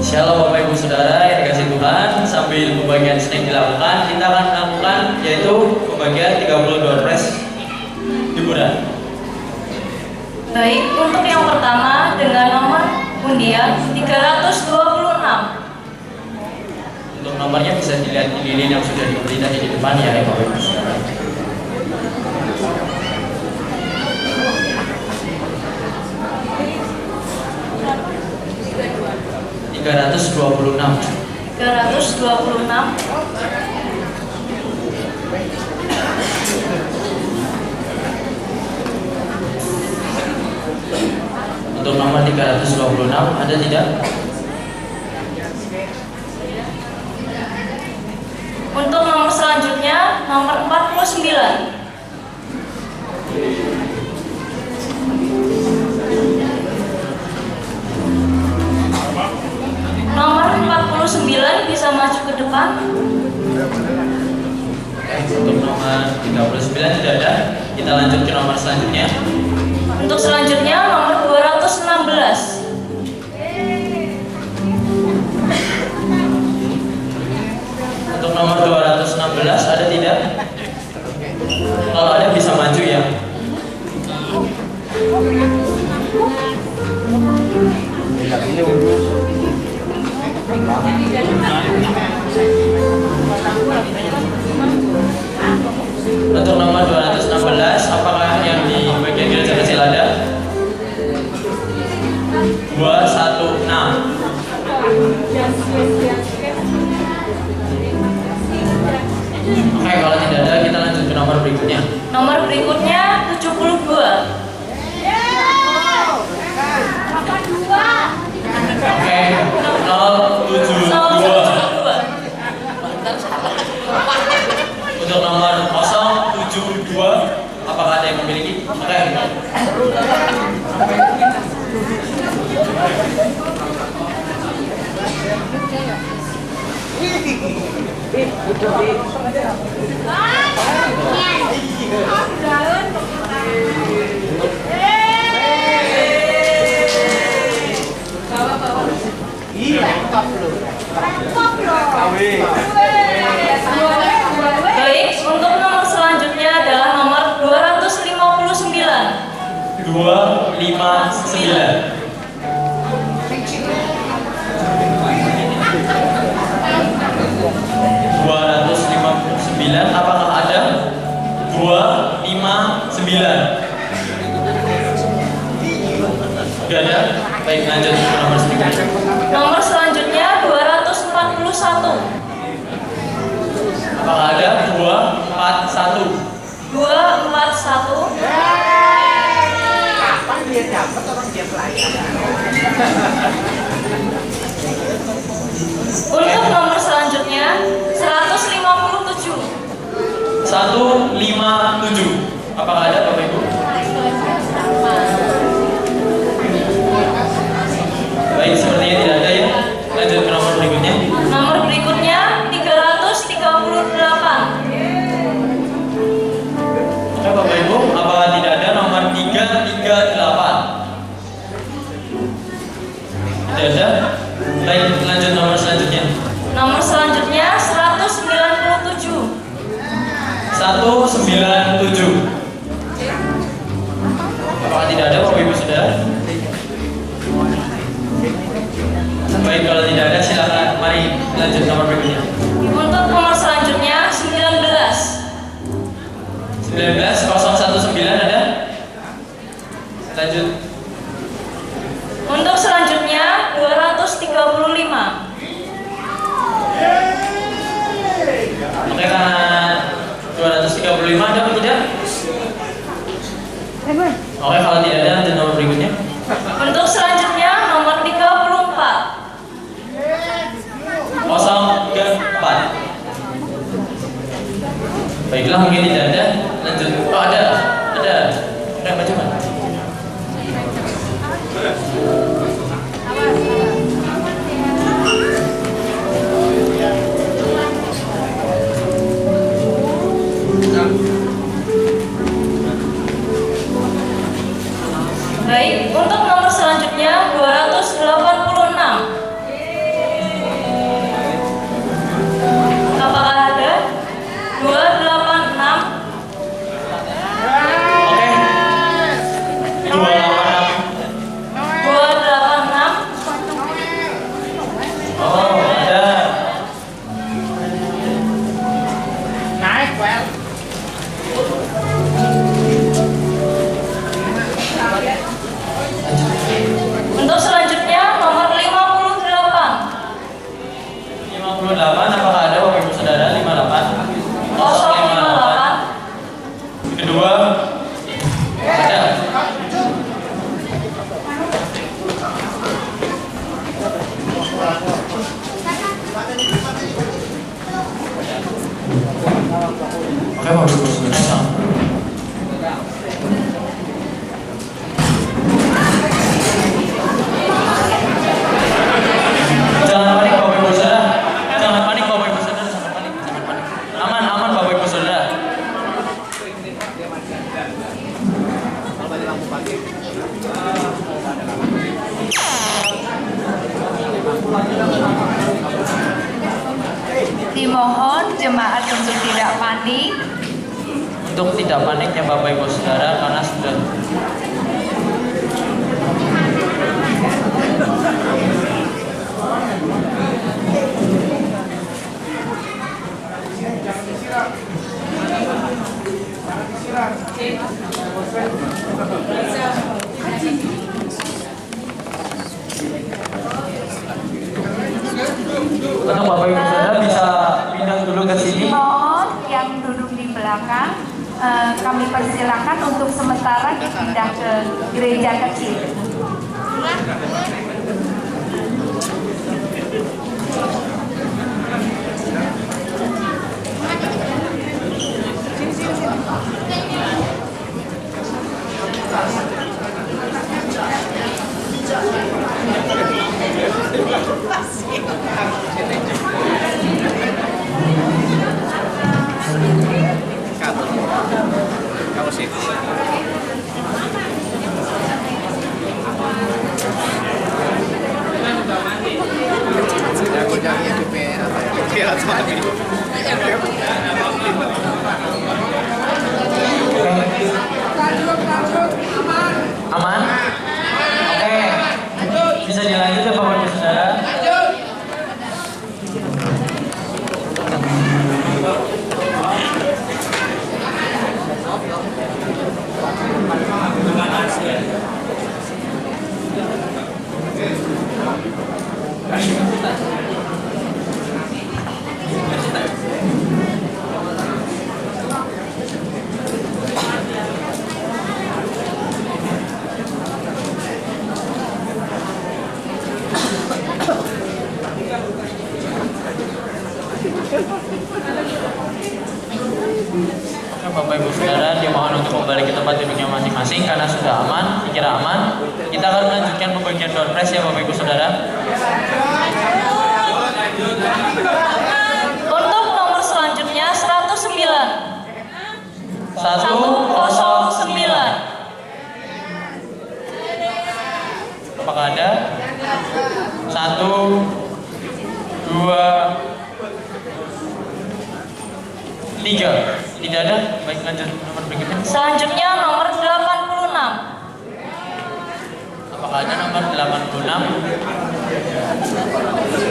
Shalom Bapak Ibu Saudara yang dikasih Tuhan, sambil pembagian sedang dilakukan, kita akan melakukan yaitu pembagian 32 door prize hiburan. Baik, untuk yang pertama dengan nomor undian 326. Untuk nomornya bisa dilihat di lilin yang sudah diberi tadi di depan ya Bapak Ibu Saudara. (326). Untuk nomor 326 ada tidak? Untuk nomor selanjutnya nomor 49. Nomor 49 bisa maju ke depan. Untuk nomor 39 tidak ada. Kita lanjut ke nomor selanjutnya. Untuk selanjutnya nomor 216. Untuk nomor 216 ada tidak? Kalau ada bisa maju ya. Untuk nomor 216, apakah yang di bagian gereja kecil ada? 216. Oke, kalau tidak ada kita lanjut ke nomor berikutnya. Nomor berikutnya 72. Oke, 072. Untuk nomor 072, apakah ada yang memiliki? Oke. Baik, untuk nomor selanjutnya adalah nomor 259. 259. Apakah ada? 259. Tidak ada. Baik, lanjut ke nomor selanjutnya. Nomor selanjutnya 241. Apakah ada? 241. 241. Kapan dia dapat orang dia pelayan? Untuk nomor selanjutnya 157. 157. Apakah ada Bapak Ibu? Baik, sepertinya tidak ada ya. Lanjut ke nomor berikutnya. Nomor berikutnya 338. Oke Bapak Ibu, apakah tidak ada nomor 338? Tidak ada. Baik, lanjut nomor selanjutnya. Nomor selanjutnya 197. 197. Apakah tidak ada Bapak Ibu Saudara? Baik, kalau tidak ada silakan mari lanjut nomor berikutnya. Untuk nomor selanjutnya 19. 19019 ada? Lanjut. Untuk selanjutnya 235. Oke, karena 235 ada atau tidak? Oke, kalau tidak ada lanjut nomor berikutnya. Untuk selanjutnya nomor 34. 034. Baiklah, mungkin tidak ada. Lanjut. Oh, ada. Ada. Oke, baca Pak. Baik, untuk nomor selanjutnya 286. jemaat untuk tidak panik. Untuk tidak panik ya Bapak Ibu Saudara, karena sudah untuk Bapak Ibu Saudara bisa pindah dulu ke sini. Mohon yang duduk di belakang, kami persilakan untuk sementara dipindah ke gereja kecil. Kamu sih. Aku jangan hidupnya apa ya? Kira tadi. Aman? Oke. Bisa dilanjut ya Bapak Ibu Saudara? Bapak Ibu Saudara dimohon untuk kembali ke tempat duduknya masing-masing karena sudah aman, dikira aman. Kita akan melanjutkan pembagian door prize ya Bapak Ibu Saudara. Untuk nomor selanjutnya 109. 109. Apakah ada? 1, 2, 3. Tidak ada? Baik, lanjut nomor berikutnya. Selanjutnya nomor 86. Apakah ada nomor 86?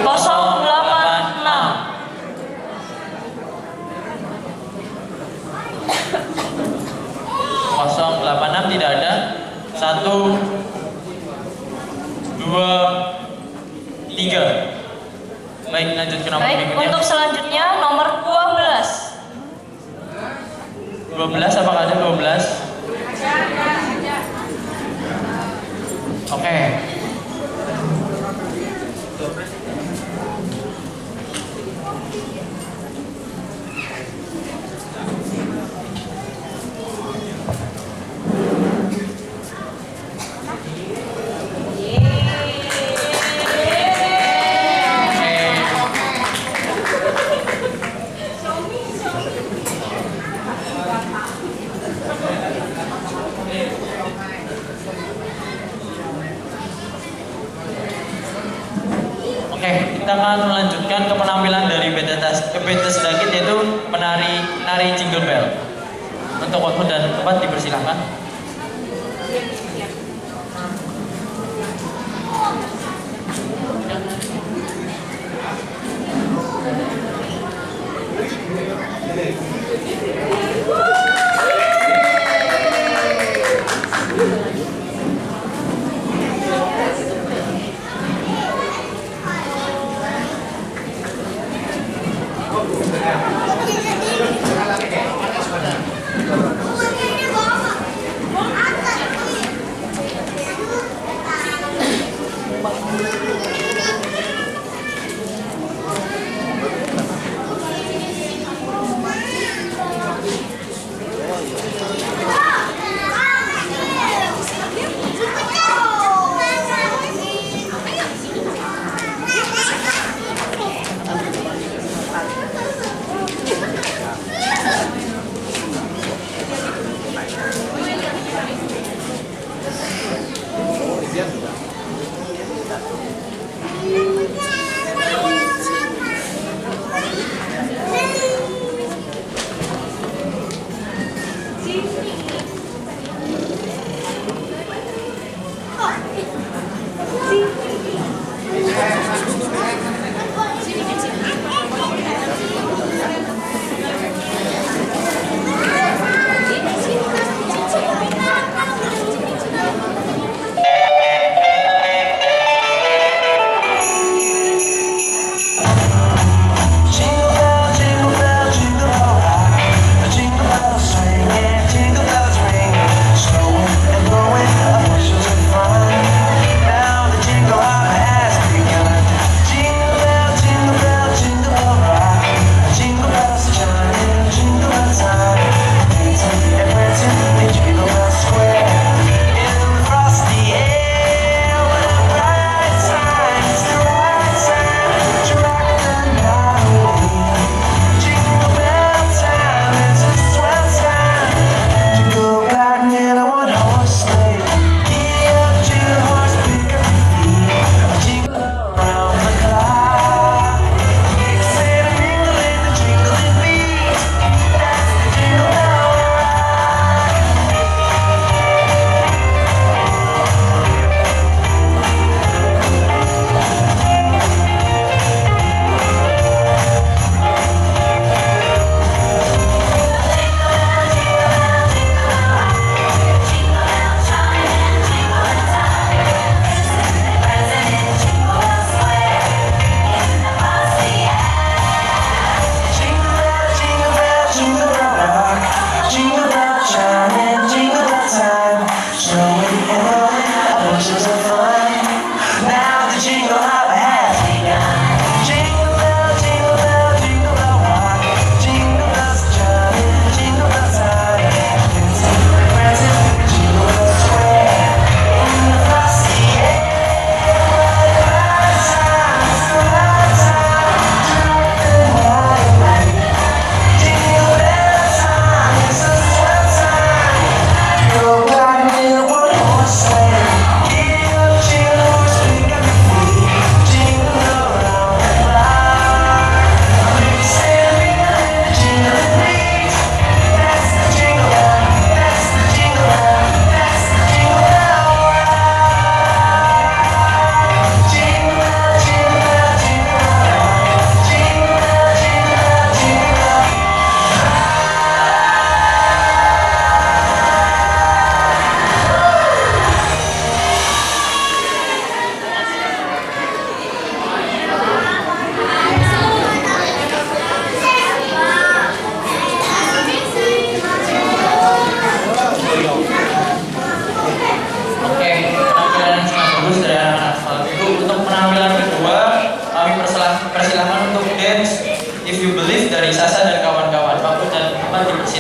086. 086 tidak ada. 1, 2, 3. Baik, lanjut ke nomor Baik, berikutnya. untuk selanjutnya nomor 12. 12, apakah ada 12? Oke. Oke, kita akan melanjutkan ke penampilan dari Betes Dagit, yaitu nari Jingle Bell. Untuk waktu dan tempat dipersilakan.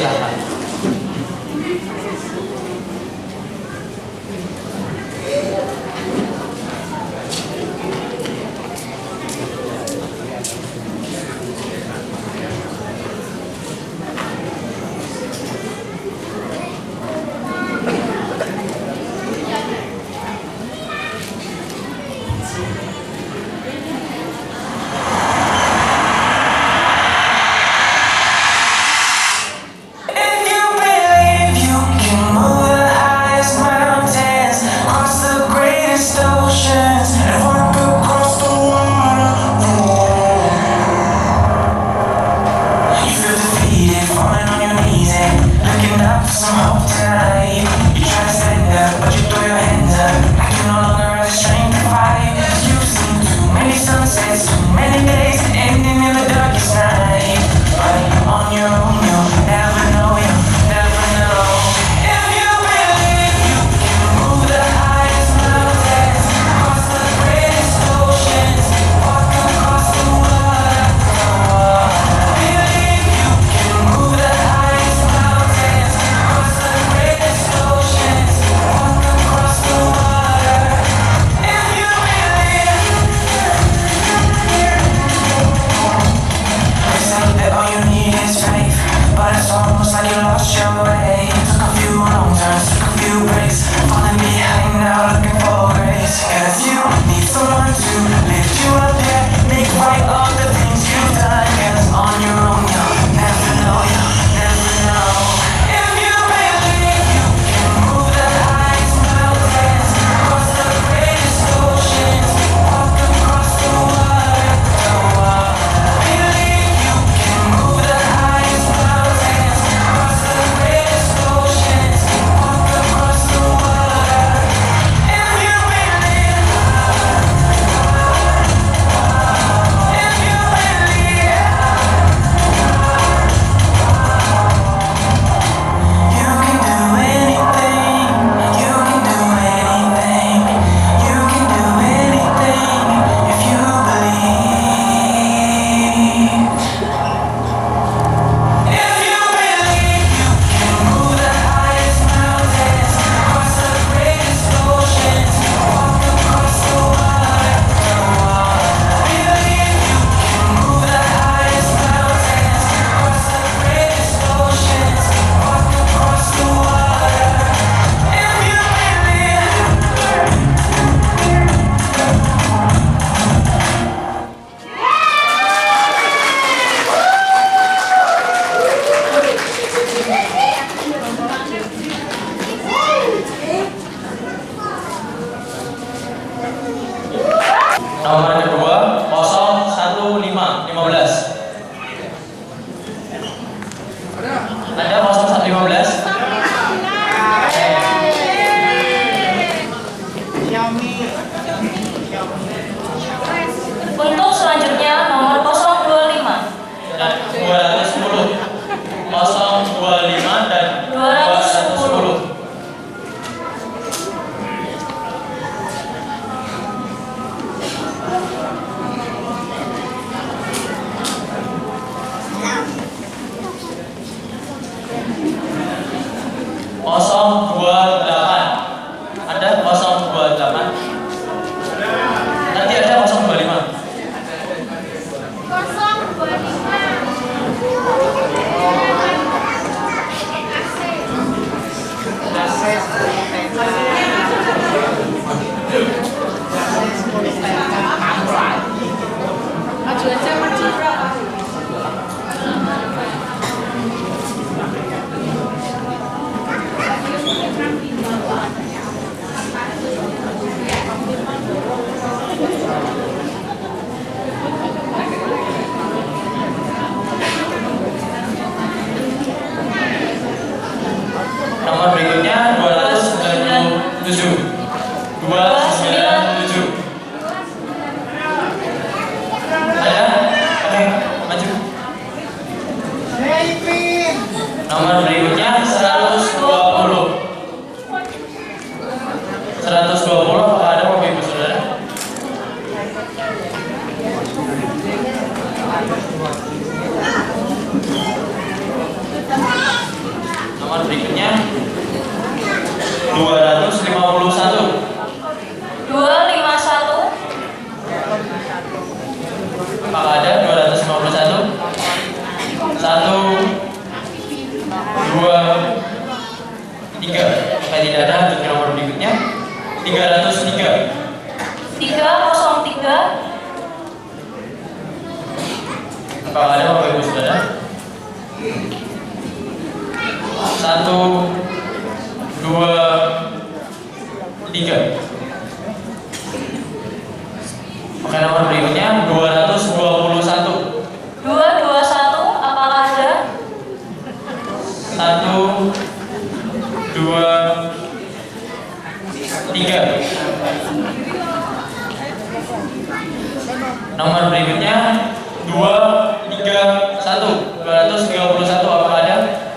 Dipersilakan. If you believe you can move the highest mountains, cross the greatest oceans, and walk across the water. You feel defeated, falling on your knees and looking up for some hope tonight. You try to stand up, but you throw your hands up, like you no longer have the strength to fight. You've seen too many sunsets, too many days ending in the darkest night. But on your own, you'll never know, you'll never know. If you believe you can move the highest mountains, cross the greatest oceans, walk across the water. Believe you can move the highest mountains, cross the greatest oceans, walk across the water. If you believe, they say that all you need is faith, but it's almost like you lost your way. Took a few wrong turns, took a few breaks, falling behind now looking for grace. And if you need someone to lift you up, yeah, make right all the things you've done. 'Cause on your own you'll never know, you'll never know. If you believe you can move the highest mountains, cross the greatest oceans, walk across the water. Believe you can move the highest mountains, cross the greatest oceans, walk across the water. If you believe, if you believe, you can do anything, you can do anything, you can do anything if you believe. If you believe you can move the highest mountains, cross the greatest oceans, walk across the water. Believe you can move the highest mountains, cross the greatest oceans, walk across the water. If you believe. Nomor kedua 0115. Ada 0115? Untuk selanjutnya nomor 025. Dan 210. 025 dan 210. Kosong 28. Ada 028. Nanti ada 025. Nomor berikutnya 297. 297. Ada? Oke, maju. Nomor berikutnya 120. 120 apakah ada Bapak Ibu Saudara? Apakah ada 251? 1, 2, 3. Jika tidak ada, lanjut ke nomor berikutnya. 303. 303. Apakah ada Bapak Ibu Saudara? 1, 2, 3. Oke, nomor berikutnya 221. 221. Apakah ada? 1, 2, 3. Nomor berikutnya 231. 231. Apakah ada?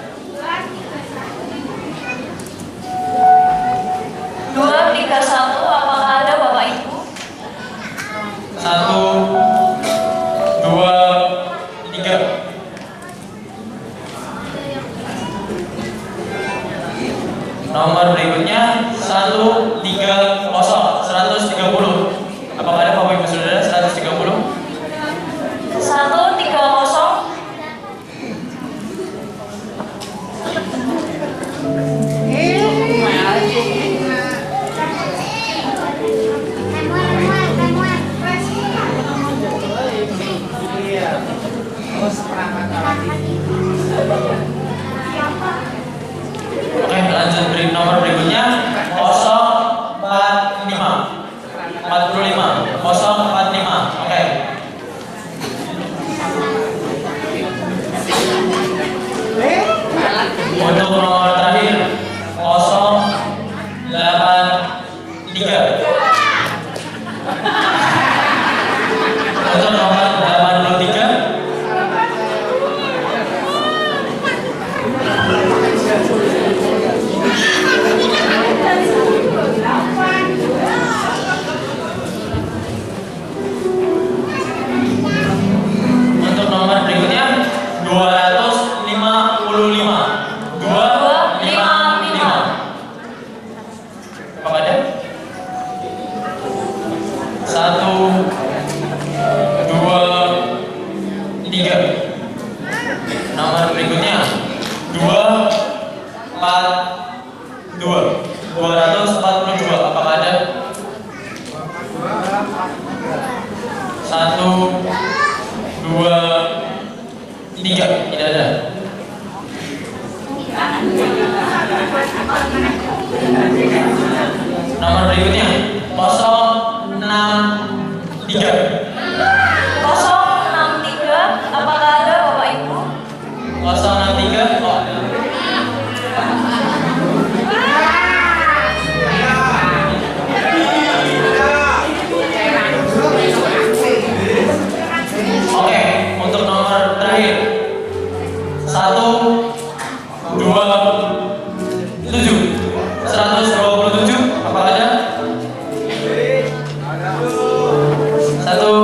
231. Apakah ada Bapak Ibu? 1, 2, 3. Nomor berikutnya 130. 130. Apakah ada Bapak Ibu Saudara? 130. 130. Oke, lanjut nomor berikutnya 045. 45. 045. Oke. Untuk nomor terakhir 083. Untuk nomor 83. Untuk nomor berikutnya 255. 255. Apa ada? 1, 2, 3. Nomor berikutnya 242. 242. Apakah ada? 1, 2, 3. Tidak ada. Nomor berikutnya 063. 063. Apakah ada Bapak Ibu? 063. Oh, ada. Oke, untuk nomor terakhir 127. 127. Apa ada? 1,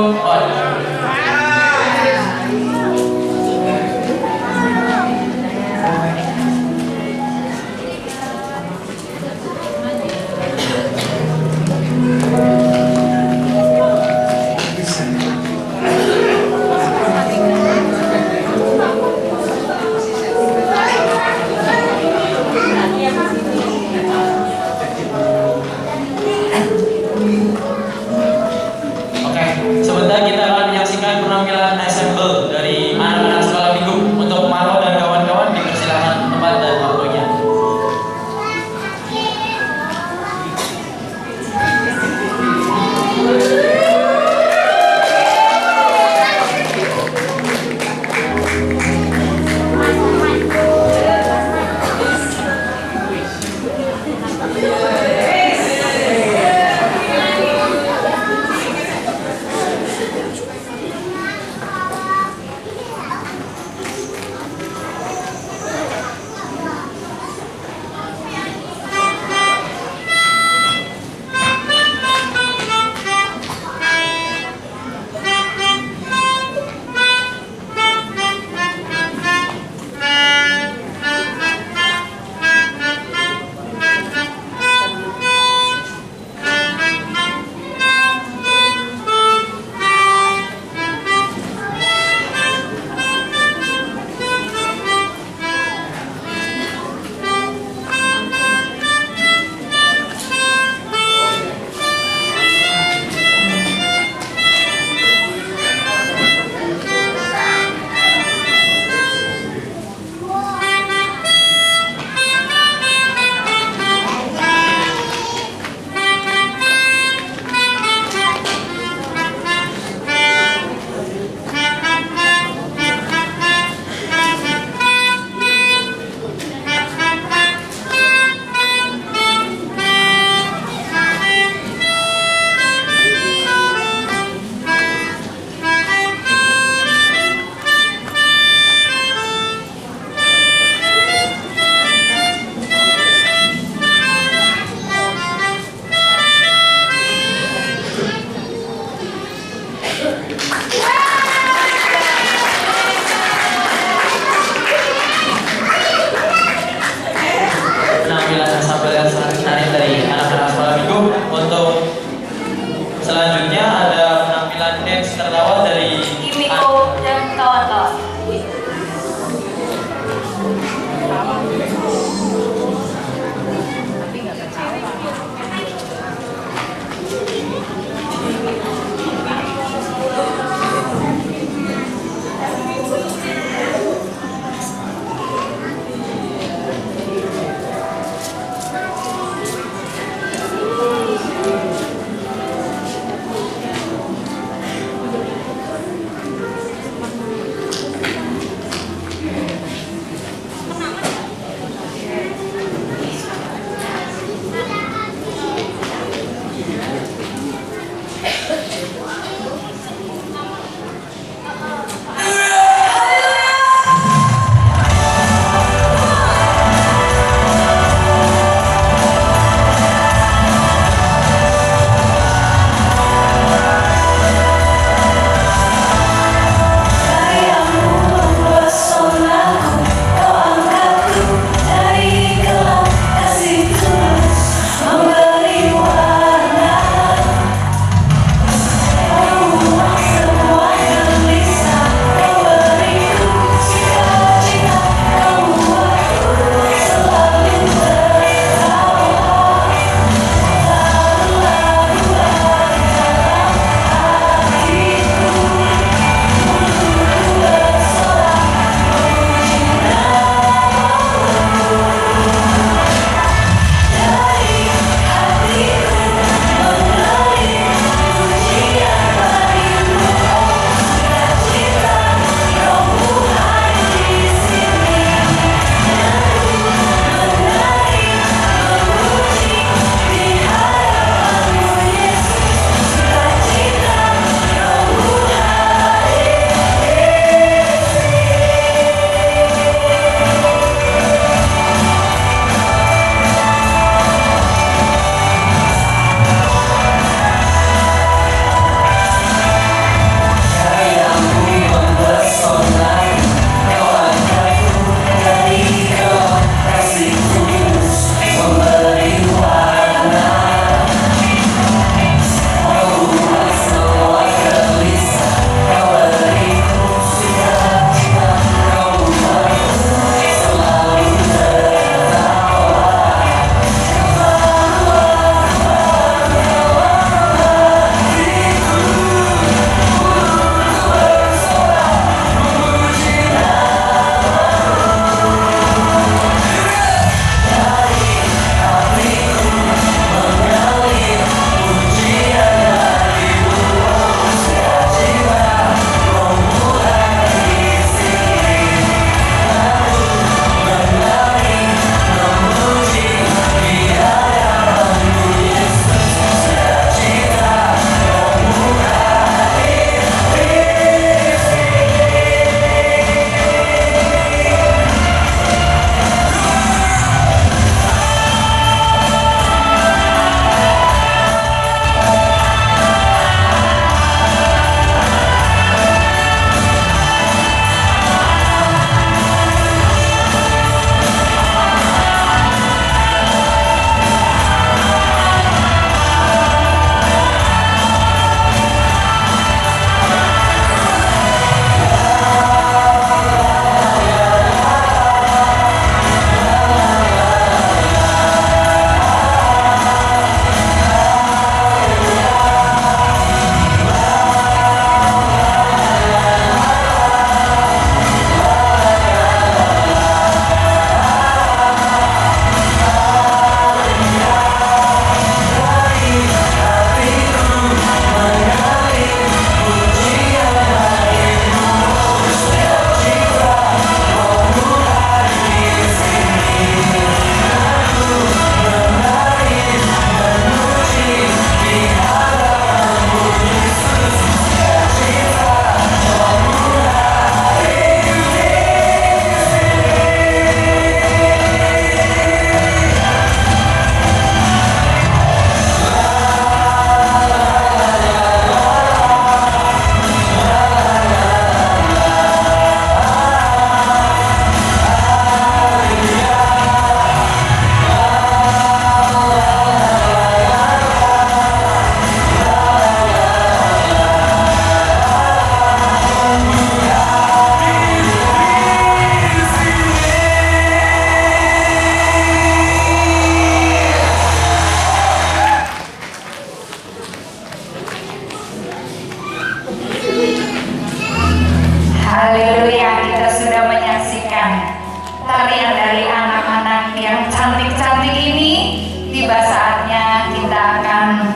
tarian dari anak-anak yang cantik-cantik ini, tiba saatnya kita akan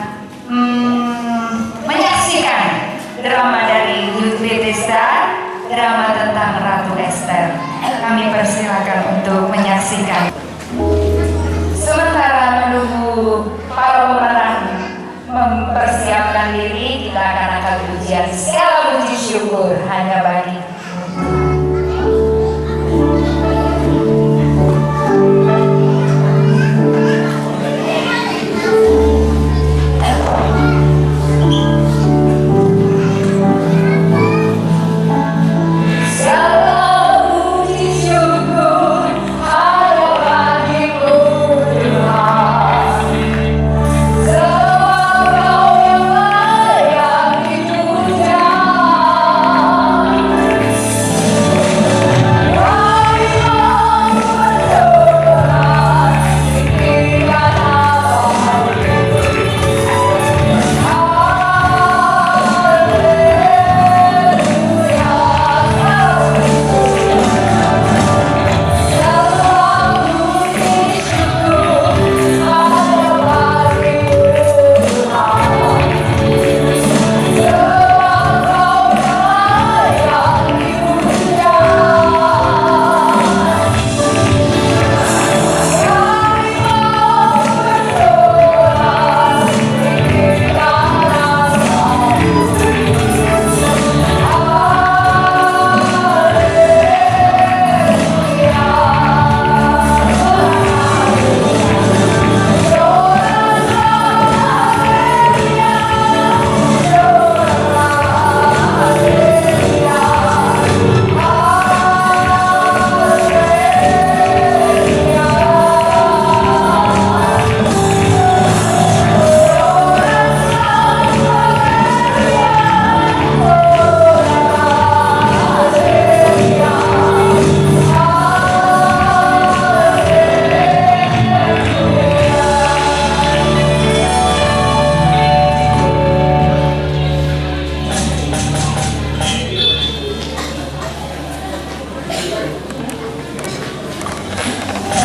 menyaksikan drama dari Youth Bethesda, drama tentang Ratu Esther. Kami persilakan untuk menyaksikan. Sementara menunggu para pemeran mempersiapkan diri, kita akan angkat pujian segala puji syukur hanya bagi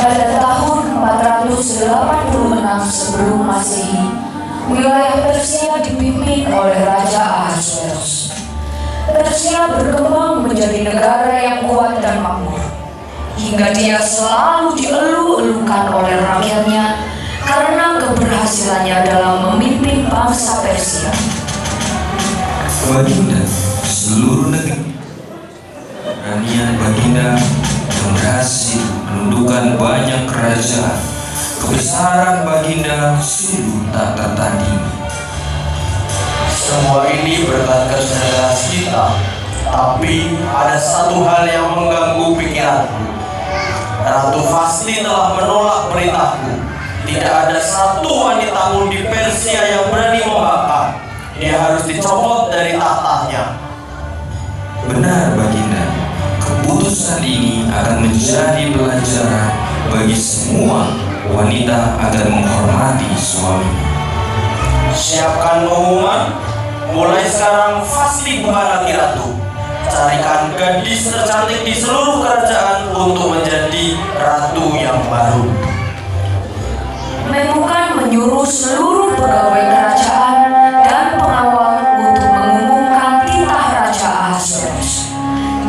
Pada tahun 486 sebelum Masehi, wilayah Persia dipimpin oleh Raja Ahasverus. Persia berkembang menjadi negara yang kuat dan makmur, hingga dia selalu dielu-elukan oleh rakyatnya karena keberhasilannya dalam memimpin bangsa Persia. Baginda seluruh negeri, keberanian Baginda yang berhasil menundukkan banyak kerajaan, kebesaran Baginda sungguh tak tertandingi. Semua ini berkat kerja keras kita, tapi ada satu hal yang mengganggu pikiranku. Ratu Vasti telah menolak perintahku. Tidak ada satu wanita pun di Persia yang berani membakar. Dia harus dicopot dari tahtanya. Benar Baginda, keputusan ini akan menjadi pelajaran bagi semua wanita agar menghormati suaminya. Siapkan pengumuman. Mulai sekarang Vasti Maharati Ratu. Carikan gadis tercantik di seluruh kerajaan untuk menjadi ratu yang baru. Memukan menyuruh seluruh pegawai kerajaan dan pengawal untuk mengumumkan titah Raja Ahasverus.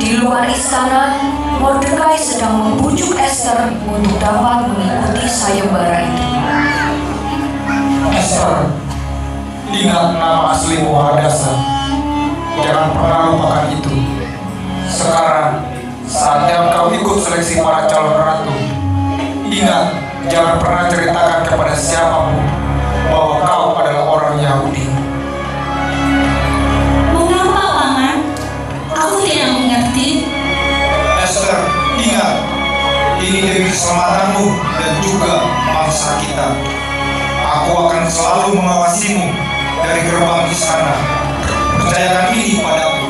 Di luar istana, Mordekai sedang membujuk Esther untuk dapat mengikuti sayembara itu. Esther, ingat nama aslimu Hadassah. Jangan pernah lupakan itu. Sekarang, saatnya engkau ikut seleksi para calon ratu. Ingat, jangan pernah ceritakan kepada siapapun bahwa kau adalah orang Yahudi. Mengapa, Paman? Aku tidak mengerti. Esther, ingat, ini demi keselamatanmu dan juga bangsa kita. Aku akan selalu mengawasimu dari gerbang istana. Percayakan ini padaku.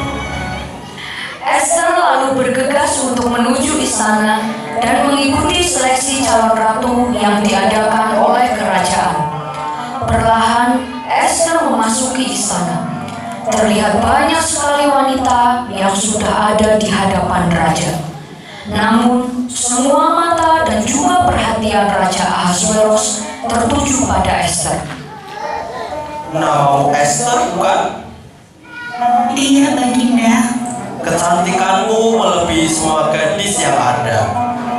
Esther lalu bergegas untuk menuju istana dan mengikuti seleksi calon ratu yang diadakan oleh kerajaan. Perlahan, Esther memasuki istana. Terlihat banyak sekali wanita yang sudah ada di hadapan raja. Namun, semua mata dan juga perhatian Raja Ahasveros tertuju pada Esther. Namamu Esther, bukan? Iya, Baginda. Kecantikanmu melebihi semua gadis yang ada.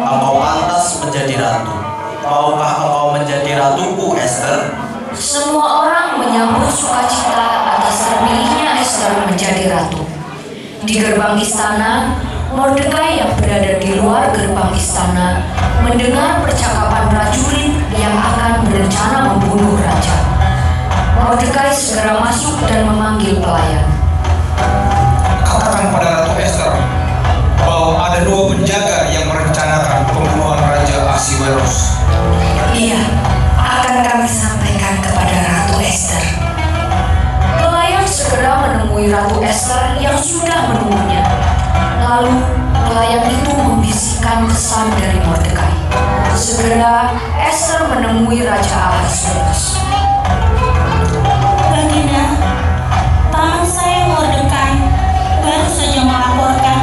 Engkau pantas menjadi ratu. Maukah engkau menjadi ratuku, Esther? Semua orang menyambut sukacita atas terpilihnya Esther menjadi ratu. Di gerbang istana, Mordekai yang berada di luar gerbang istana mendengar percakapan prajurit yang akan berencana membunuh raja. Mordekai segera masuk dan memanggil pelayan. Katakan pada Ratu Esther bahwa ada 2 penjaga yang merencanakan pembunuhan Raja Ahasveros. Iya, akan kami sampaikan kepada Ratu Esther. Pelayan segera menemui Ratu Esther yang sudah menunggunya. Lalu pelayan itu membisikkan pesan dari Mordekai. Segera Esther menemui Raja Ahasveros. Baginda, paman saya Mordekai baru saja melaporkan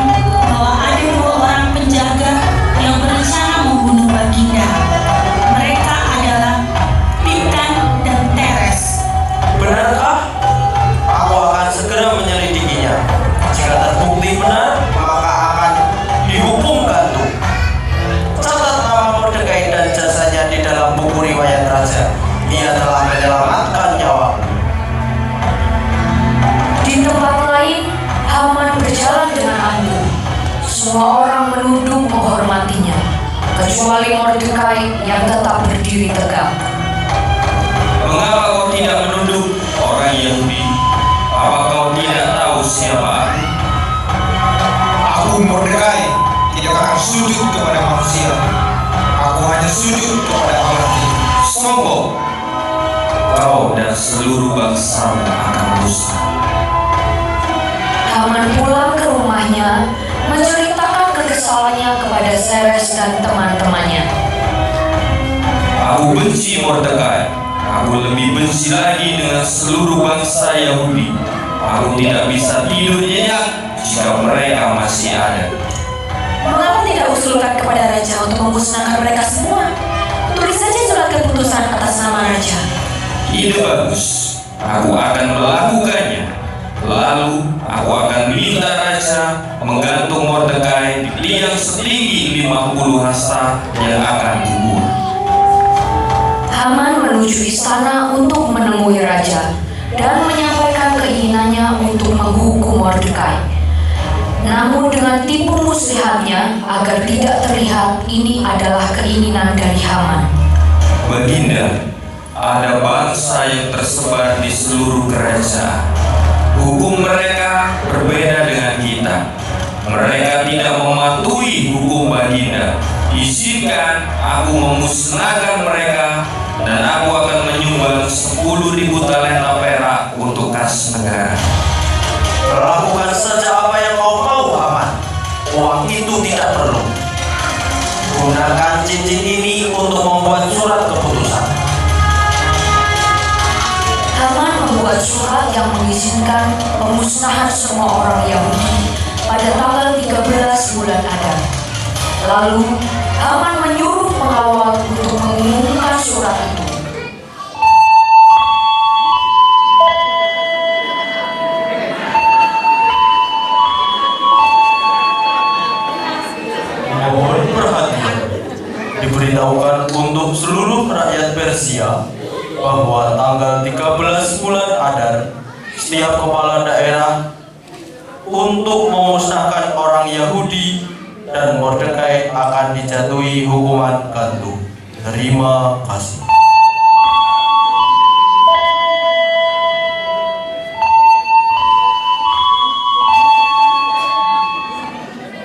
bahwa ada 2 orang penjaga yang berencana membunuh Baginda. Mereka adalah Bigtan dan Teres. Benarkah? Aku akan segera menyelidikinya. Jika terbukti benar, maka akan dihukum gantung. Catat nama Mordekai dan jasanya di dalam buku riwayat raja. Ia telah menyelamatkan nyawaku. Di tempat lain, Haman berjalan dengan anggun. Semua orang menunduk menghormatinya, kecuali Mordekai yang tetap berdiri tegak. Mengapa kau tidak menunduk, orang Yahudi? Apa kau tidak tahu siapa aku? Aku Mordekai tidak akan sujud kepada manusia. Aku hanya sujud kepada Allah. Sombong! Kau dan seluruh bangsamu akan musnah. Haman pulang ke rumahnya, menceritakan kekesalannya kepada Zeres dan teman-temannya. Aku benci Mordekai. Aku lebih benci lagi dengan seluruh bangsa Yahudi. Aku tidak bisa tidur nyenyak jika mereka masih ada. Mengapa tidak usulkan kepada raja untuk memusnahkan mereka semua? Tulis saja surat keputusan atas nama raja. Ide bagus. Aku akan melakukannya. Lalu aku akan minta raja menggantung Mordekai di tiang setinggi 50 hasta yang akan kubuat. Haman menuju istana untuk menemui raja dan menyampaikan keinginannya untuk menghukum Mordekai. Namun dengan tipu muslihatnya agar tidak terlihat ini adalah keinginan dari Haman. Baginda, ada bangsa yang tersebar di seluruh kerajaan. Hukum mereka berbeda dengan kita. Mereka tidak mematuhi hukum Baginda. Izinkan aku memusnahkan mereka, dan aku akan menyumbang 10.000 talenta perak untuk kas negara. Lakukan saja apa yang kau mau, Haman. Uang itu tidak perlu. Gunakan cincin ini untuk membuat surat keputusan. Haman membuat surat yang mengizinkan pemusnahan semua orang Yahudi pada tanggal 13 bulan Adar. Lalu Haman menyuruh pengawal untuk mengumumkan surat itu. Mohon perhatian. Diberitahukan untuk seluruh rakyat Persia bahwa tanggal 13 bulan Adar setiap kepala daerah untuk memusnahkan orang Yahudi dan Mordekai akan dijatuhi hukuman gantung. Terima kasih.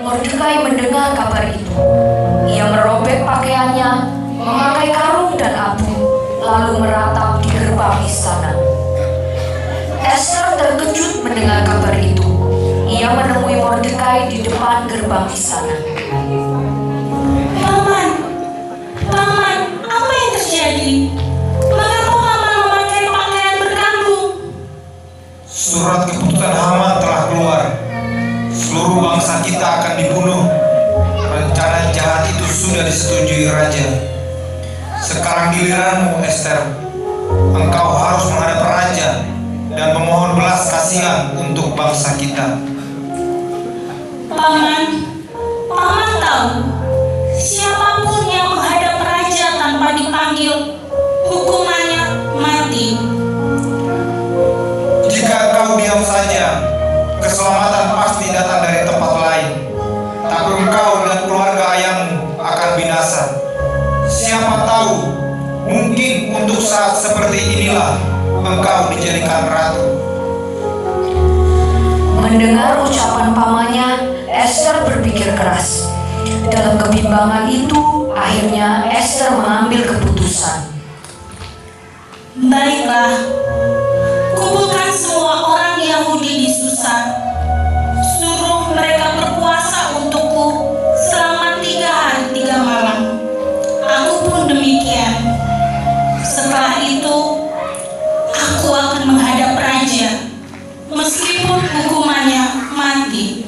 Mordekai mendengar kabar itu. Ia merobek pakaiannya, memakai karung dan abu, lalu meratap di gerbang istana. Esther terkejut mendengar kabar itu. Ia menemui Mordekai di depan gerbang istana. Paman, apa yang terjadi? Mengapa paman memakai pakaian berkambung? Surat keputusan Haman telah keluar. Seluruh bangsa kita akan dibunuh Rencana jahat itu sudah disetujui raja. Sekarang giliranmu, Esther. Engkau harus menghadap raja dan memohon belas kasihan untuk bangsa kita. Paman tahu, siapapun yang menghadap raja tanpa dipanggil, hukumannya mati. Jika engkau diam saja, keselamatan pasti datang dari tempat lain. Tapi engkau dan keluarga ayahmu akan binasa. Siapa tahu, mungkin untuk saat seperti inilah engkau dijadikan ratu. Mendengar ucapan pamannya, Esther berpikir keras. Dalam kebimbangan itu, akhirnya Esther mengambil keputusan. Baiklah, kumpulkan semua orang Yahudi di Susa. Suruh mereka berpuasa untukku selama 3 hari 3 malam. Aku pun demikian. Setelah itu, aku akan menghadap raja, meskipun hukumannya mati.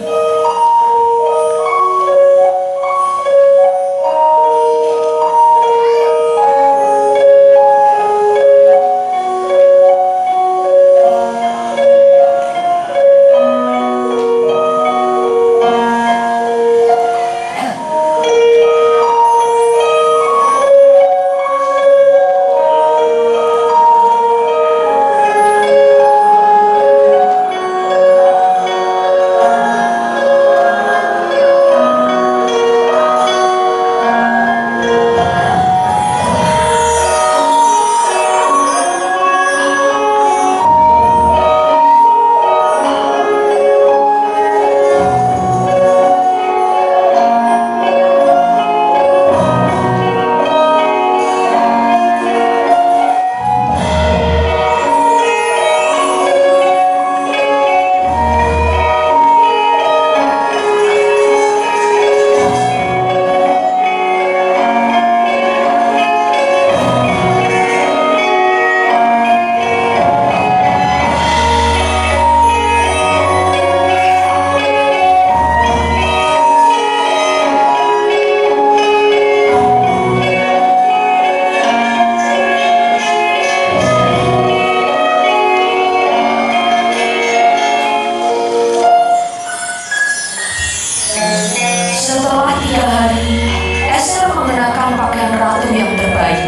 Setelah 3 hari, Esther mengenakan pakaian ratu yang terbaik.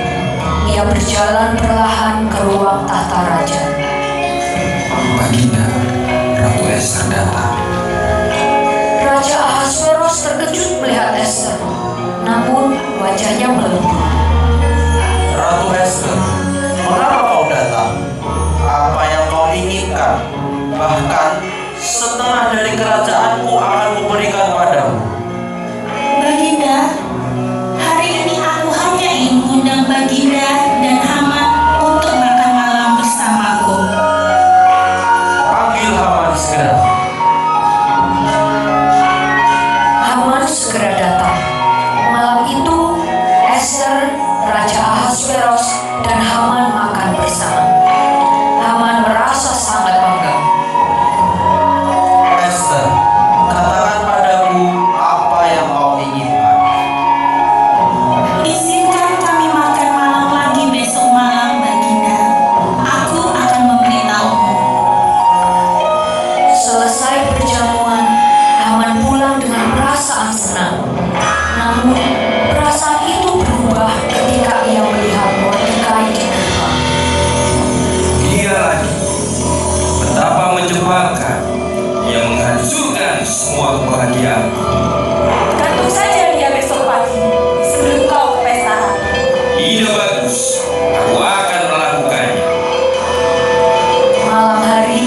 Ia berjalan perlahan ke ruang tahta raja. Baginda, Ratu Esther datang. Raja Ahasveros terkejut melihat Esther, namun wajahnya melembut. Ratu Esther, mengapa kau datang? Apa yang kau inginkan? Bahkan setengah dari kerajaanku akan kuberikan padamu. Baginda, hari ini aku hanya ingin mengundang Baginda dan Haman untuk makan malam bersamaku. Panggil Haman segera. Haman segera datang. Malam itu, Esther, Raja Ahasveros, dan Haman makan bersama. Haman merasa sangat bangga. Esther, katakan padaku apa yang kau inginkan. Izinkan kami makan malam lagi besok malam, Baginda. Aku akan memberitahumu. Selesai perjamuan, Haman pulang dengan perasaan senang. Namun, perasaan itu berubah ketika ia melihat Mordekai di gerbang. Dia lagi. Betapa menjebakkan. Ia menghancurkan semua kebahagiaan. Gantung saja dia besok pagi sebelum kau ke pesta ratu. Ide bagus. Aku akan melakukannya. Malam hari,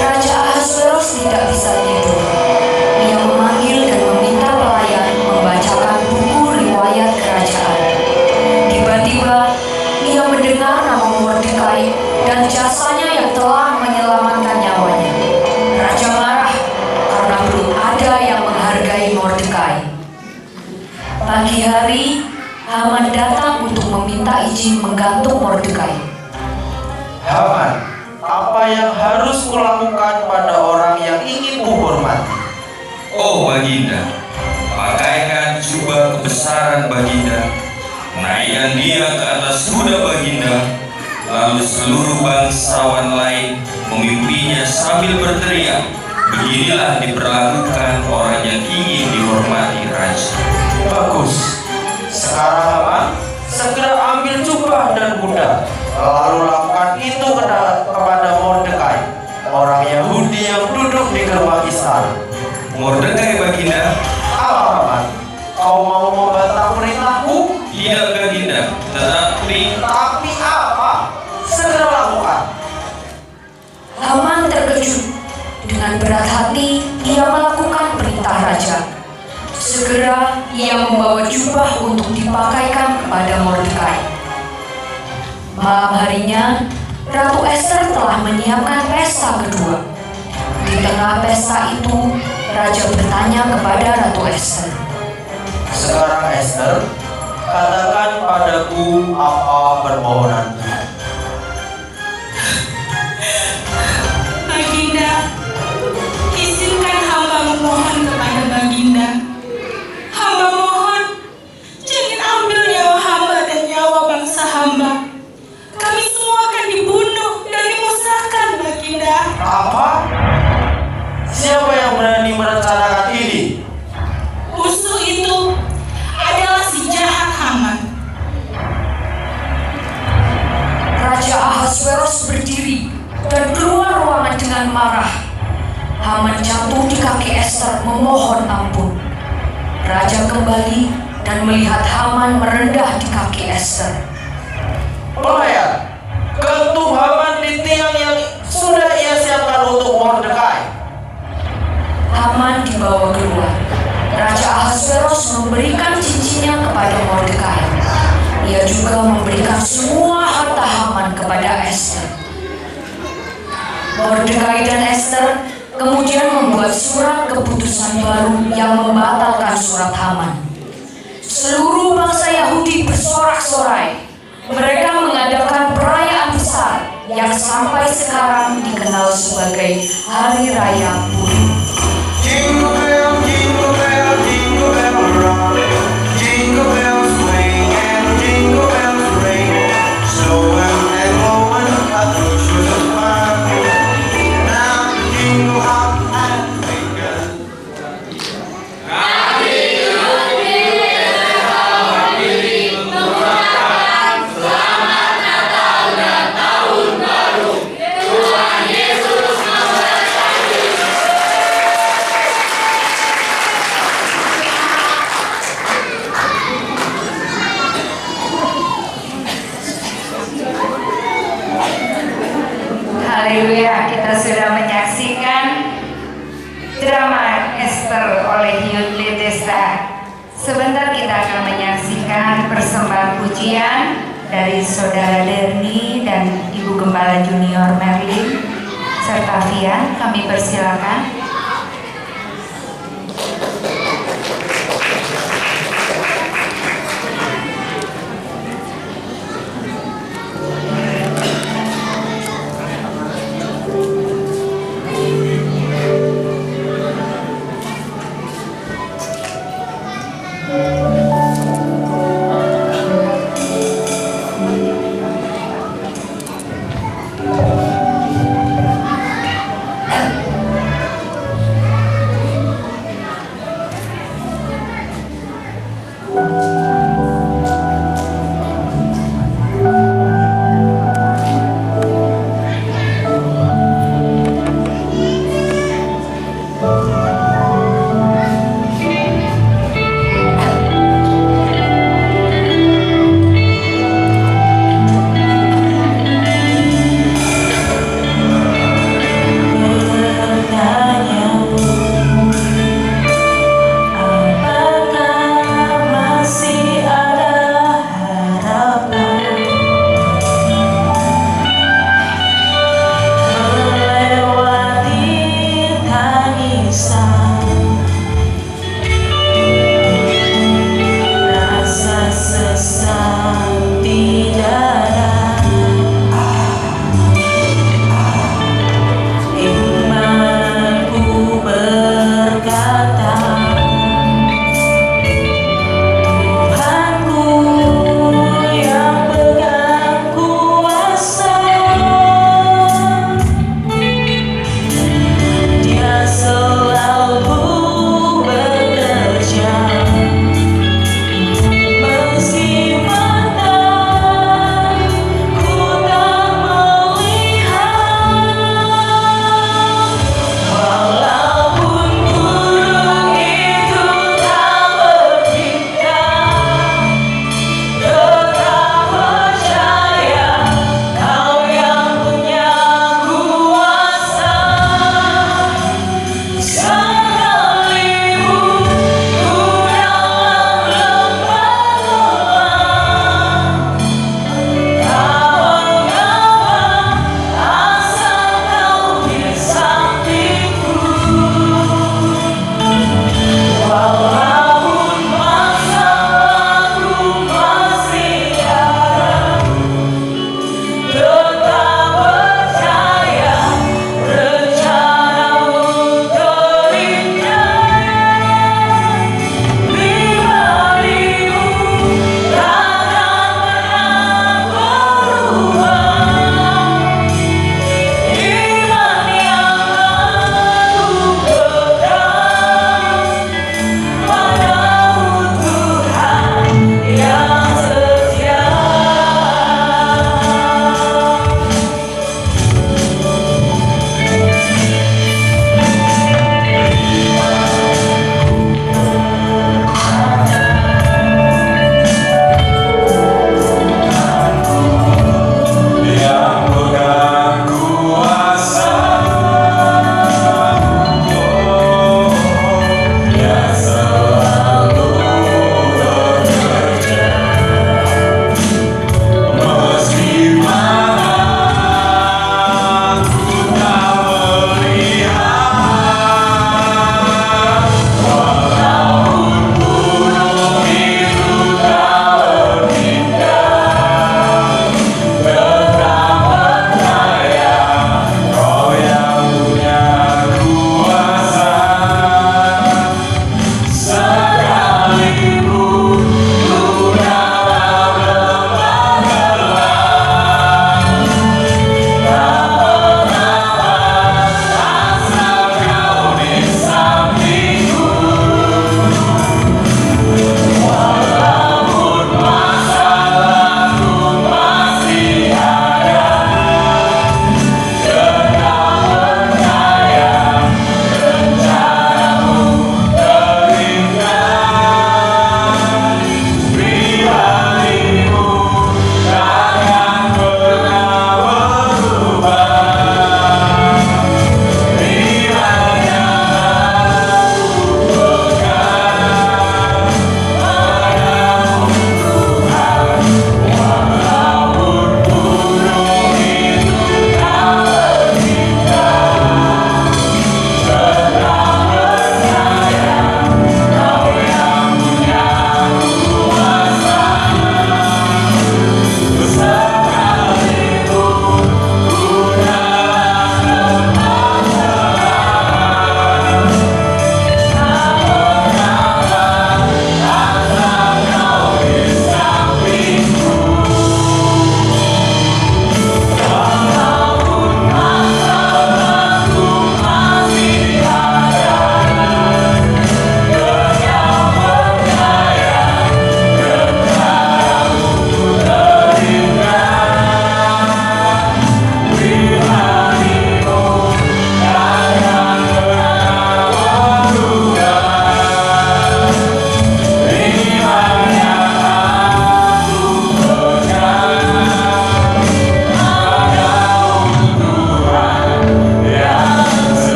Raja Ahasveros tidak bisa tidur. Ia memanggil dan meminta pelayan membacakan buku riwayat kerajaan. Tiba-tiba, ia mendengar nama Mordekai dan jasanya yang telah menyelamatkan nyawanya. Raja marah karena belum ada yang menghargai Mordekai. Pagi hari, Haman datang untuk meminta izin menggantung Mordekai. Haman, apa yang harus kulakukan pada orang yang ingin kuhormati? Oh Baginda, pakaikan saran Baginda, menaikkan dia ke atas kuda Baginda, lalu seluruh bangsawan lain memimpinya sambil berteriak, beginilah diperlakukan orang yang ingin dihormati raja. Bagus. Sekarang Haman segera ambil jubah dan kuda, lalu lakukan itu kepada Mordekai, orang Yahudi yang duduk di gerbang istana. Mordekai Baginda. Apa Haman? Kau mau membantah perintahku? Tidak Baginda, tetapi apa? Segera lakukan. Haman terkejut. Dengan berat hati, ia melakukan perintah raja. Segera ia membawa jubah untuk dipakaikan kepada Mordekai. Malam harinya, Ratu Ester telah menyiapkan pesta kedua. Di tengah pesta itu, raja bertanya kepada Ratu Ester. Sekarang Ester, katakan padaku apa permohonanmu. Baginda, izinkan hamba memohon kepada Baginda. Hamba mohon, jangan ambil nyawa hamba dan nyawa bangsa hamba. Kami semua akan dibunuh dan dimusnahkan, Baginda. Apa? Siapa yang berani merencanakan ini? Musuh itu adalah si jahat Haman. Raja Ahasveros berdiri dan keluar ruangan dengan marah. Haman jatuh di kaki Ester memohon ampun. Raja kembali dan melihat Haman merendah di kaki Ester. Pelayan, gantung Haman di tiang yang sudah ia siapkan untuk Mordekai. Haman dibawa keluar. Raja Ahasveros memberikan cincinnya kepada Mordekai. Ia juga memberikan semua harta Haman kepada Ester. Mordekai dan Ester kemudian membuat surat keputusan baru yang membatalkan surat Haman. Seluruh bangsa Yahudi bersorak-sorai. Mereka mengadakan perayaan besar yang sampai sekarang dikenal sebagai Hari Raya Purim. Jingle bell, jingle bell, jingle bell rock. Jingle bells swing and jingle bells ring. Snowing and blowing up through the fun. Now jingle hop and finger. Haleluya, kita sudah menyaksikan drama Ester oleh Youth Bethesda. Sebentar kita akan menyaksikan persembahan pujian dari Saudara Derni dan Ibu Gembala Junior Merlin serta Fian. Kami persilakan.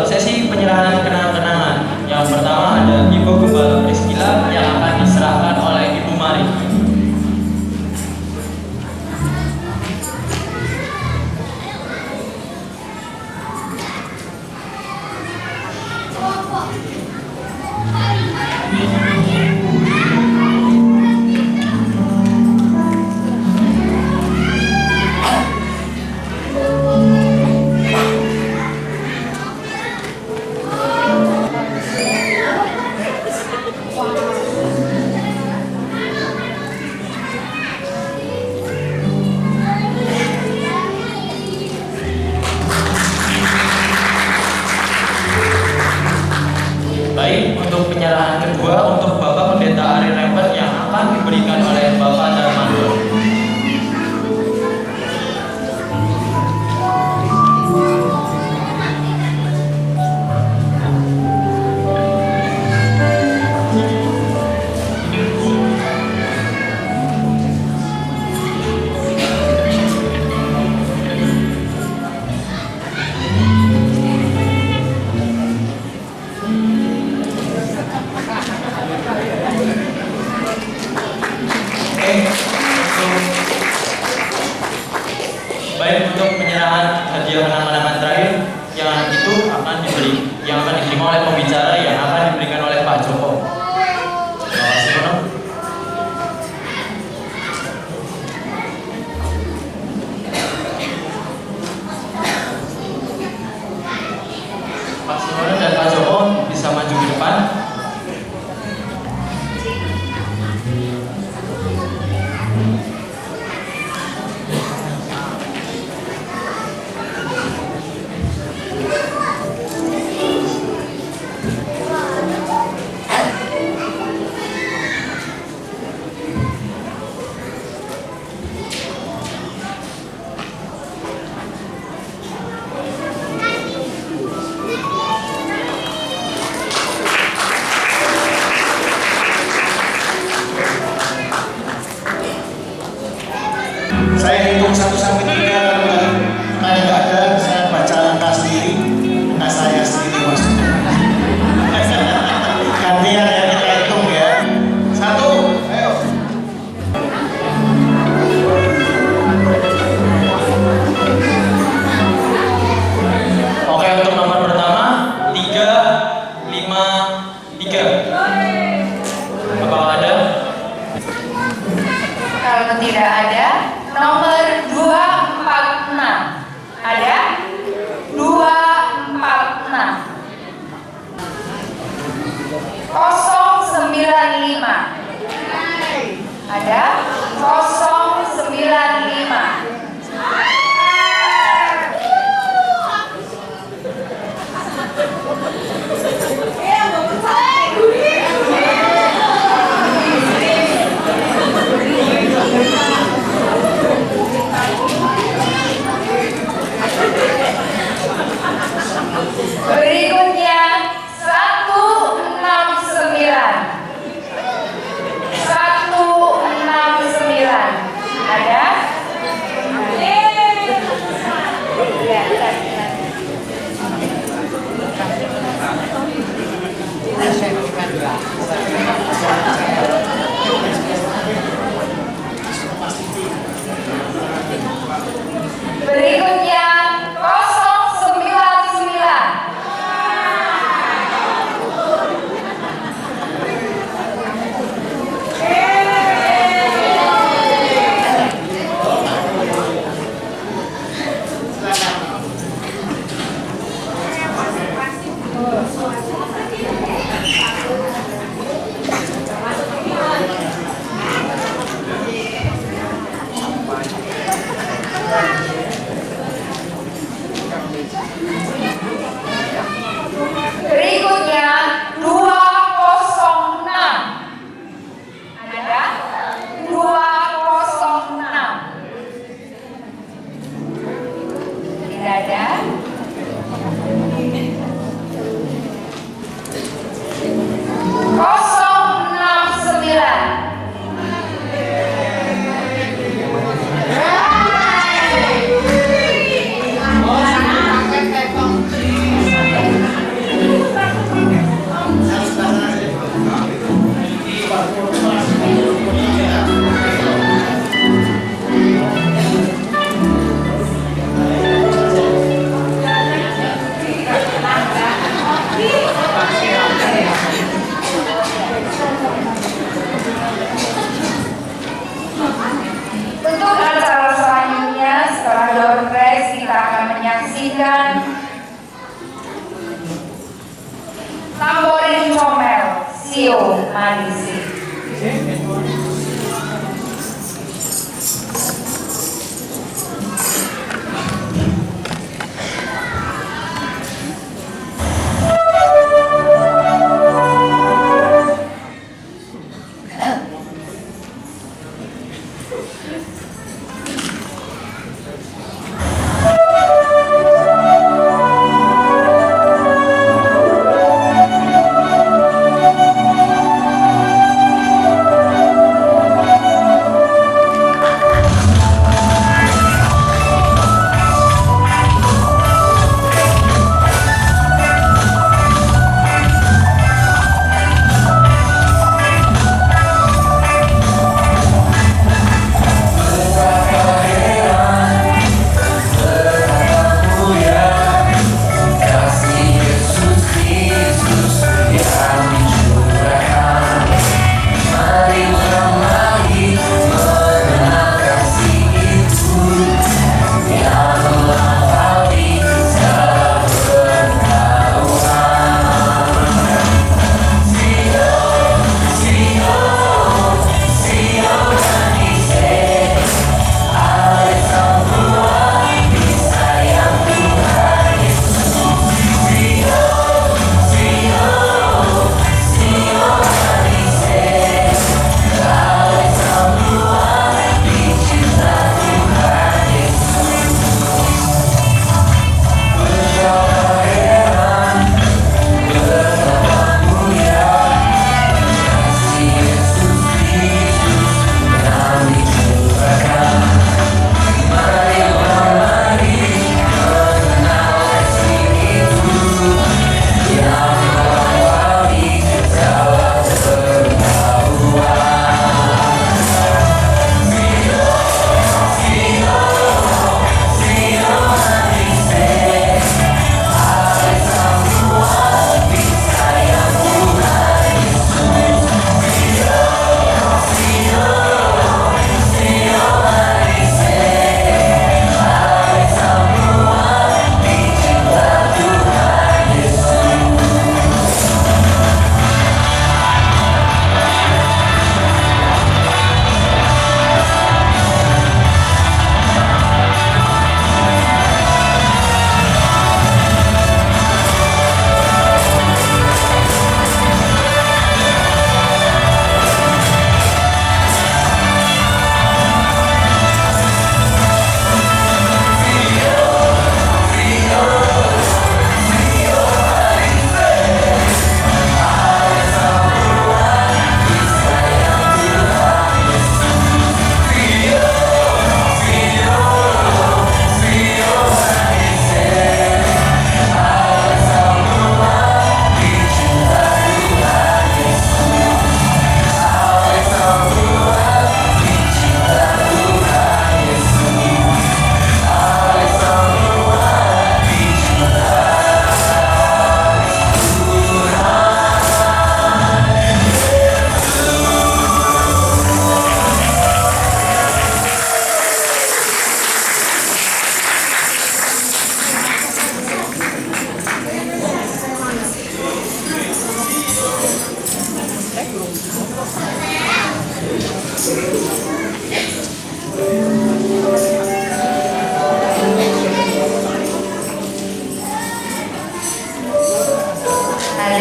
sesi penyerahan kenang-kenangan. Yang pertama ada Ibu Gembala Priscilla yang akan diserahkan oleh Ibu Mari. Baik, untuk penyerahan kedua untuk Bapak Pendeta Ari Rempet yang akan diberikan oleh Bapak Darmando. Baik, untuk penyerahan hadiah kenang-kenangan terakhir yang itu akan diterima oleh pembicara yang akan diberikan oleh Pak Joko. Terima kasih, Bono. Pak Simono dan Pak Joko bisa maju ke depan. Saya hitung 1 sampai 3 kalau nggak ada, saya baca angka sendiri, angka saya sendiri maksudnya. Gantian ya, kita hitung ya. 1, ayo. Oke, untuk nomor pertama 353. Apakah ada? Kalau tidak ada, nomor 246. Ada? 246. 095. Ada? 095. Berikutnya 169. 169. Sio Madisi.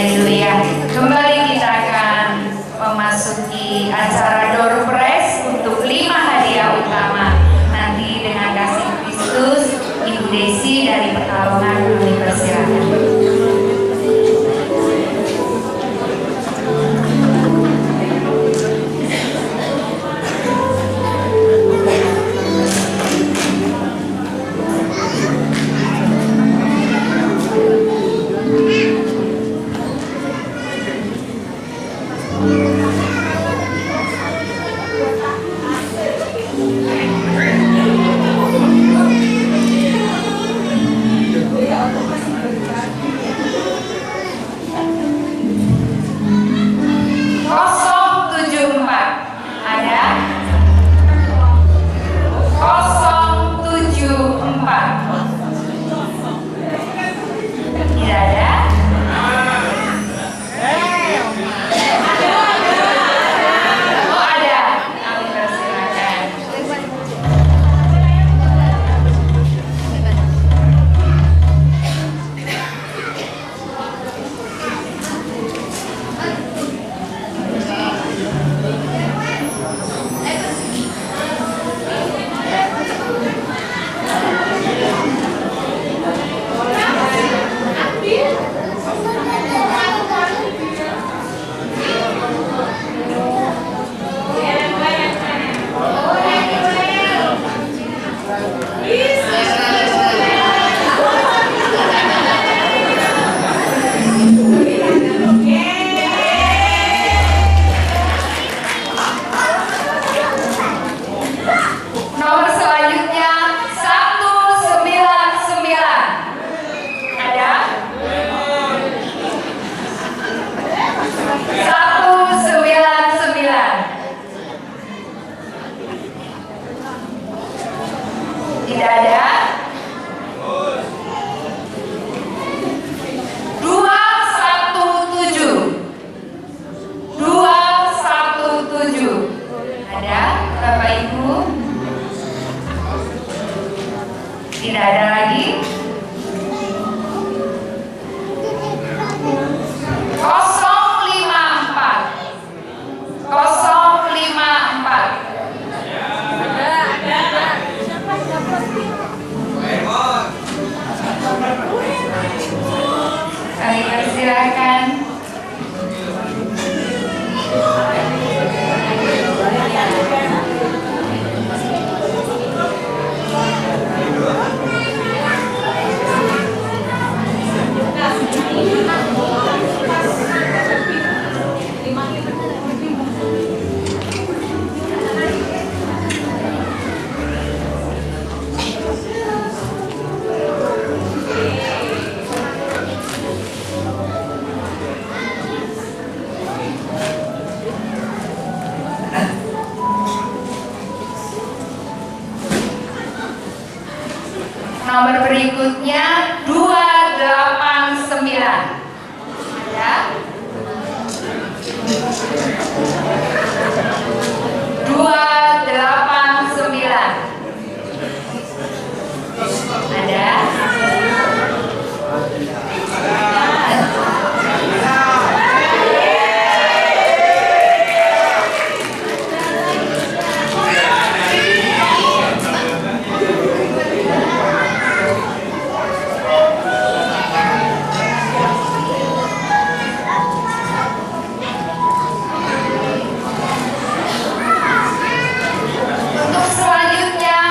Haleluya. Kembali kita akan memasuki acara door prize untuk 5 hadiah utama. Nanti dengan kasih Kristus, Ibu Desi dari Pekalongan kami persilakan. dipersilakan. Nomor berikutnya 289. Ya. 289. Ada? Untuk selanjutnya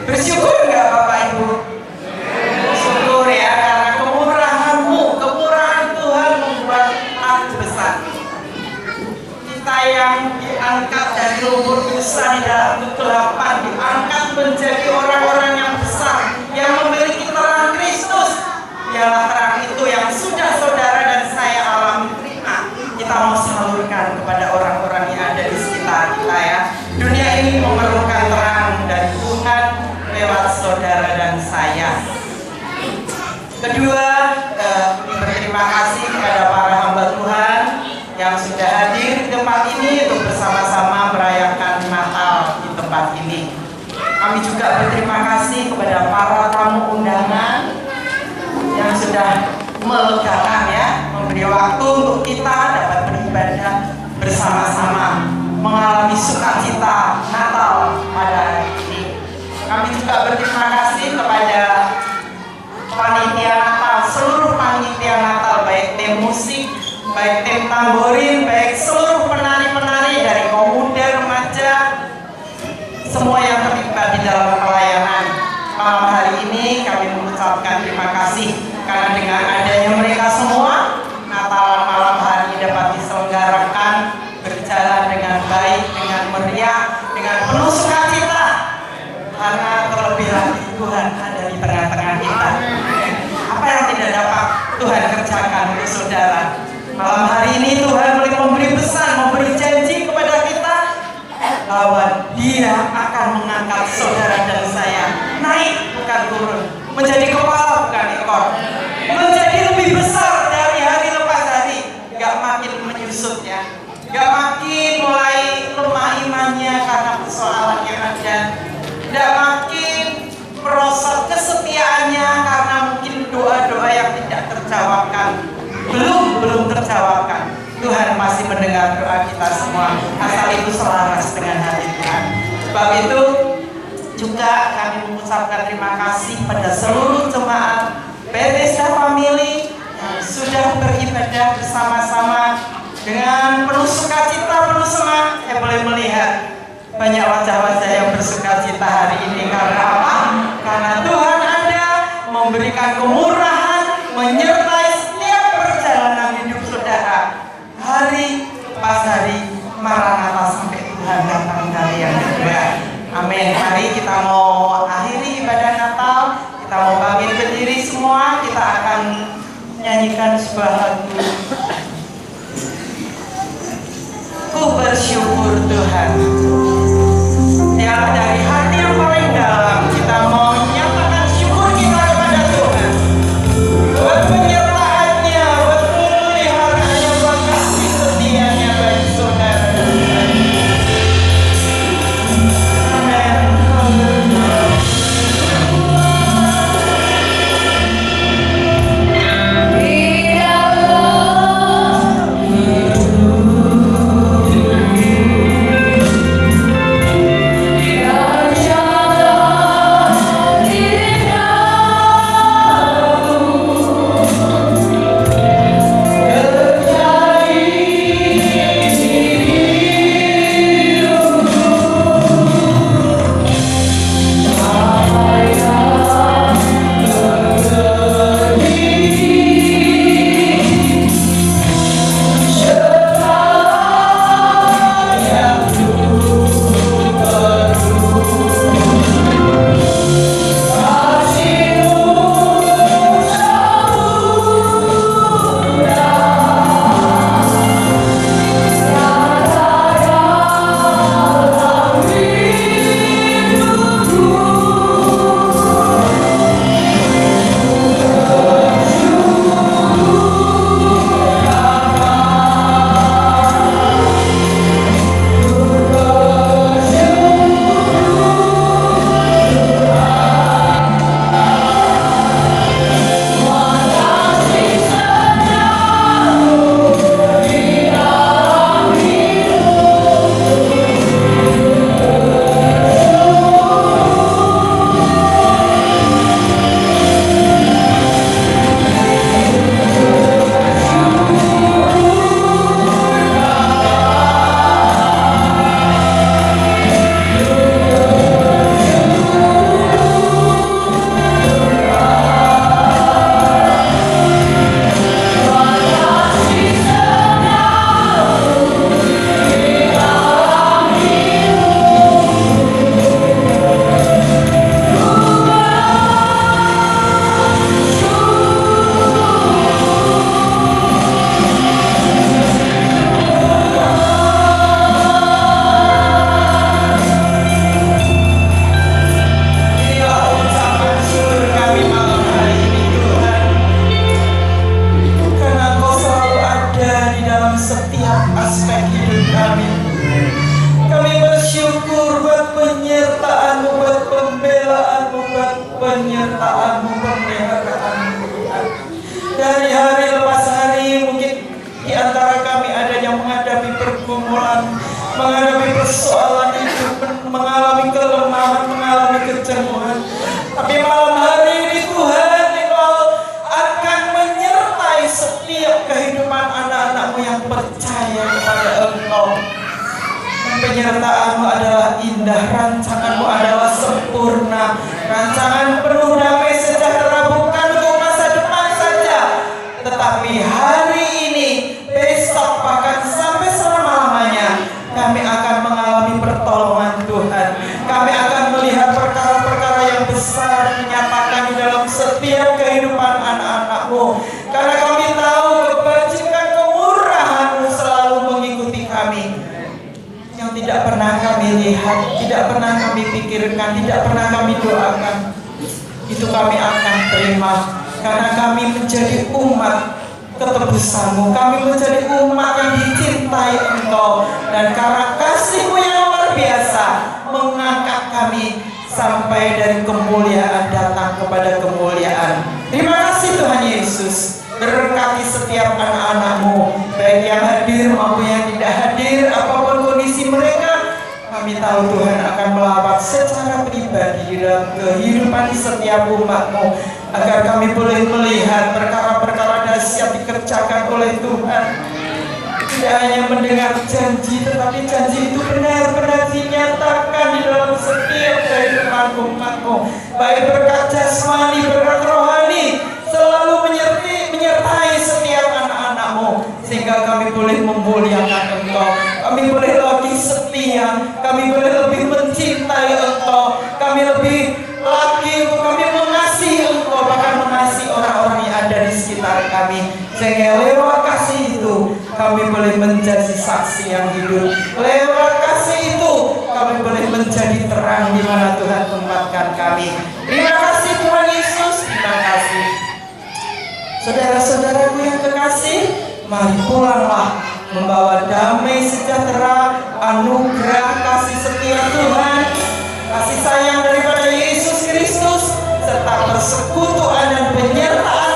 'Cause kedua, berterima kasih kepada para hamba Tuhan yang sudah hadir di tempat ini untuk bersama-sama merayakan Natal di tempat ini. Kami juga berterima kasih kepada para tamu undangan yang sudah melegakan ya, memberi waktu untuk kita dapat beribadah bersama-sama, mengalami sukacita Natal pada hari ini. Kami juga berterima kasih kepada panitia Natal, seluruh panitia Natal, baik tim musik, baik tim tamborin, baik seluruh penari-penari dari pemuda, remaja, semua yang terlibat di dalam pelayanan. Malam hari ini kami mengucapkan terima kasih karena dengan adanya mereka semua, Natal malam hari ini dapat diselenggarakan berjalan dengan baik, dengan meriah, dengan penuh sukacita. Karena terlebih lagi Tuhan ada di tengah-tengah kita. Apa yang tidak dapat Tuhan kerjakan untuk saudara? Malam hari ini Tuhan boleh memberi pesan, memberi janji kepada kita bahwa Dia akan mengangkat saudara dan saya naik bukan turun, menjadi kepala bukan ekor, menjadi lebih besar dari hari lepas hari. Gak makin menyusut ya, gak makin mulai lemah imannya karena persoalan yang ada, gak makin merosot kesetiaannya karena mungkin doa-doa yang tidak terjawabkan, belum terjawabkan. Tuhan masih mendengar doa kita semua asal itu selaras dengan hati Tuhan. Sebab itu juga kami mengucapkan terima kasih pada seluruh jemaat Bethesda Family yang sudah beribadah bersama-sama dengan penuh sukacita, penuh semangat. Saya boleh melihat banyak wajah-wajah yang bersukacita hari ini. Karena apa? Karena Tuhan ada memberikan kemurahan, menyertai setiap perjalanan hidup saudara. Hari pas hari Maranatha sampai Tuhan datang kali yang kedua. Amin. Mari kita mau akhiri ibadah Natal. Kita mau bangkit berdiri semua. Kita akan nyanyikan sebuah lagu. Ku bersyukur Tuhan. Yang dari hati yang paling dalam kita mau menyatakan syukur kita kepada Tuhan. Buat penyertaannya, buat pemeliharaannya, buat kasih setianya bagi saudara dan saya. Di dalam dari hari lepas hari mungkin di antara kami ada yang menghadapi pergumulan, menghadapi persoalan hidup, mengalami kelemahan, mengalami kejenuhan. Tapi malam hari ini Tuhan, Engkau akan menyertai setiap kehidupan anak-anak-Mu yang percaya kepada Engkau. Penyertaan-Mu adalah indah, rancangan-Mu adalah sempurna, rancangan penuh damai sejahtera, bukan untuk masa depan saja, tetapi hari ini, besok, bahkan sampai selama-lamanya kami akan mengalami pertolongan Tuhan. Kami akan melihat perkara-perkara yang besar dinyatakan di dalam setiap kehidupan anak-anak-Mu, karena kami tahu kebajikan kemurahan-Mu selalu mengikuti kami. Yang tidak pernah kami lihat, tidak pernah kami pikirkan, tidak pernah kami doakan, itu kami akan terima, karena kami menjadi umat ketebusan-Mu, kami menjadi umat yang dicintai Engkau, dan karena kasih-Mu yang luar biasa mengangkat kami sampai dari kemuliaan datang kepada kemuliaan. Terima kasih Tuhan Yesus. Berkati setiap anak-anak-Mu, baik yang hadir maupun yang tidak hadir, apapun kondisi mereka. Kami tahu Tuhan akan melawat secara pribadi di dalam kehidupan setiap umat-Mu, agar kami boleh melihat perkara-perkara dahsyat dikerjakan oleh Tuhan. Tidak hanya mendengar janji, tetapi janji itu benar-benar dinyatakan di dalam setiap kehidupan umat-Mu, baik berkat jasmani, berkat rohani, selalu menyertai setiap anak-anak-Mu, sehingga kami boleh memuliakan Engkau, kami boleh lagi setia, kami boleh lebih mencintai Engkau, kami lebih lagi kami mengasihi Engkau, bahkan mengasihi orang-orang yang ada di sekitar kami, sehingga lewat kasih itu kami boleh menjadi saksi yang hidup. Lewat kasih itu kami boleh menjadi terang di mana Tuhan tempatkan kami. Terima kasih Tuhan Yesus, terima kasih. Saudara-saudaraku yang kekasih, mari pulanglah membawa damai sejahtera, anugerah kasih setia Tuhan, kasih sayang daripada Yesus Kristus, serta persekutuan dan penyertaan